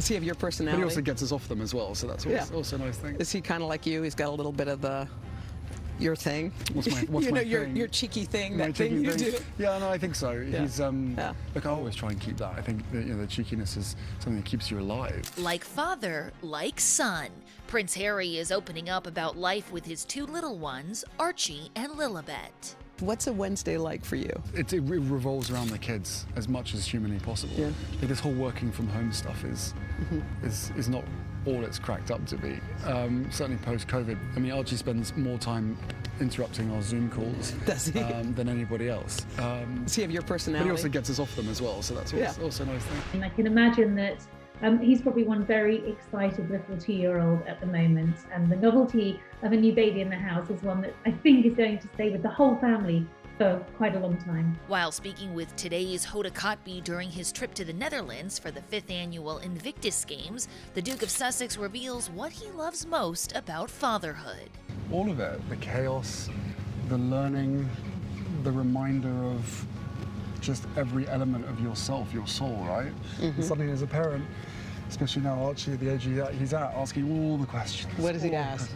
Does he have your personality? But he also gets us off them as well, so that's also a nice thing. Is he kind of like you? He's got a little bit of your thing. What's my thing? Your cheeky thing, my that thing you do. Yeah, no, I think so. Yeah. He's look, I always try and keep that. I think that, the cheekiness is something that keeps you alive. Like father, like son, Prince Harry is opening up about life with his two little ones, Archie and Lilibet. What's a Wednesday like for you? It revolves around the kids as much as humanly possible. Yeah. Like, this whole working from home stuff is not all it's cracked up to be. Certainly post-COVID. I mean, Archie spends more time interrupting our Zoom calls than anybody else. Does he have your personality? But he also gets us off them as well, so that's also a nice thing. And I can imagine that he's probably one very excited little 2-year-old at the moment, and the novelty of a new baby in the house is one that I think is going to stay with the whole family for quite a long time. While speaking with Today's Hoda Kotb during his trip to the Netherlands for the 5th annual Invictus Games, the Duke of Sussex reveals what he loves most about fatherhood. All of it, the chaos, the learning, the reminder of just every element of yourself, your soul, right? And suddenly as a parent, especially now Archie at the age he's at, asking all the questions. What does he ask?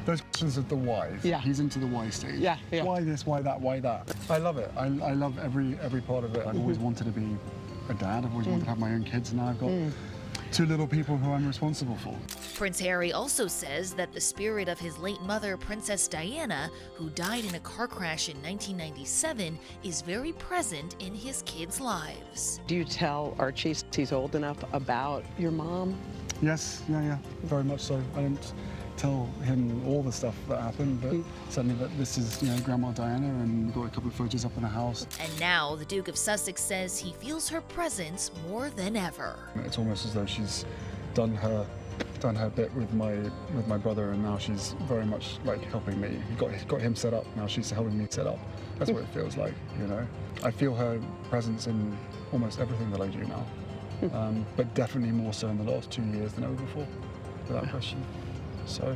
Those questions of the whys. Yeah. He's into the why stage. Yeah. Why this, why that, why that? I love it. I love every part of it. I've always wanted to be a dad. I've always wanted to have my own kids, and now I've got two little people who I'm responsible for. Prince Harry also says that the spirit of his late mother, Princess Diana, who died in a car crash in 1997, is very present in his kids' lives. Do you tell Archie he's old enough about your mom? Yes, yeah, very much so. I don't tell him all the stuff that happened, but certainly that this is, Grandma Diana, and we've got a couple of photos up in the house. And now the Duke of Sussex says he feels her presence more than ever. It's almost as though she's done her bit with my brother, and now she's very much like helping me. Got him set up, now she's helping me set up. That's what it feels like, I feel her presence in almost everything that I do now, but definitely more so in the last 2 years than ever before, without question. So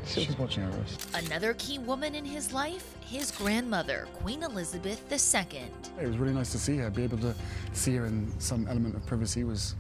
she's watching over us. Another key woman in his life, his grandmother, Queen Elizabeth II. It was really nice to see her. Be able to see her in some element of privacy was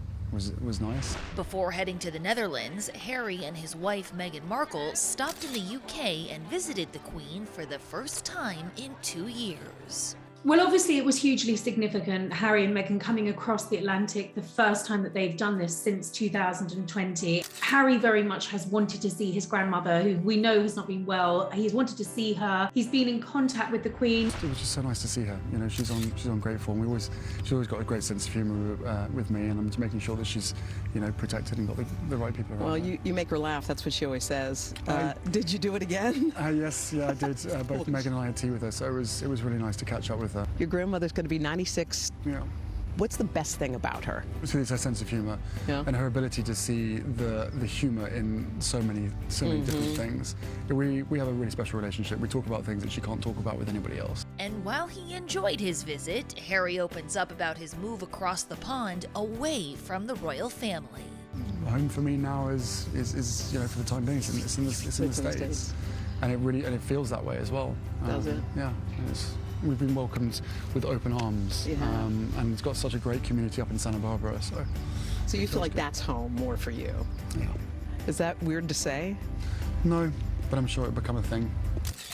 nice. Before heading to the Netherlands, Harry and his wife Meghan Markle stopped in the UK and visited the Queen for the first time in 2 years. Well, obviously it was hugely significant, Harry and Meghan coming across the Atlantic, the first time that they've done this since 2020. Harry very much has wanted to see his grandmother, who we know has not been well. He's wanted to see her. He's been in contact with the Queen. It was just so nice to see her. She's on great form. She's always got a great sense of humour with me, and I'm just making sure that she's, protected and got the right people around. Well, you make her laugh. That's what she always says. Did you do it again? Yes, I did. Both Meghan and I had tea with her, so it was really nice to catch up with her. Your grandmother's going to be 96. Yeah. What's the best thing about her? It's her sense of humour, and her ability to see the humour in so many different things. We have a really special relationship. We talk about things that she can't talk about with anybody else. And while he enjoyed his visit, Harry opens up about his move across the pond away from the royal family. Home for me now is for the time being, it's in the States. And it feels that way as well. Does it? Yeah. We've been welcomed with open arms, and it's got such a great community up in Santa Barbara. So you feel like that's home more for you? Yeah. Is that weird to say? No, but I'm sure it'll become a thing.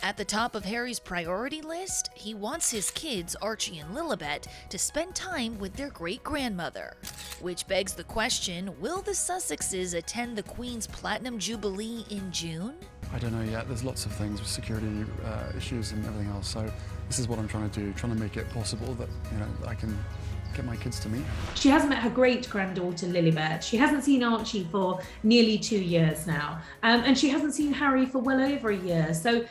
At the top of Harry's priority list, he wants his kids, Archie and Lilibet, to spend time with their great-grandmother. Which begs the question, will the Sussexes attend the Queen's Platinum Jubilee in June? I don't know yet. There's lots of things with security issues and everything else. So this is what I'm trying to do, trying to make it possible that I can get my kids to meet. She hasn't met her great-granddaughter Lilibet. She hasn't seen Archie for nearly 2 years now. And she hasn't seen Harry for well over a year. So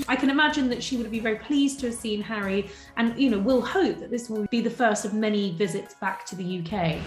I can imagine that she would be very pleased to have seen Harry, and we'll hope that this will be the first of many visits back to the UK.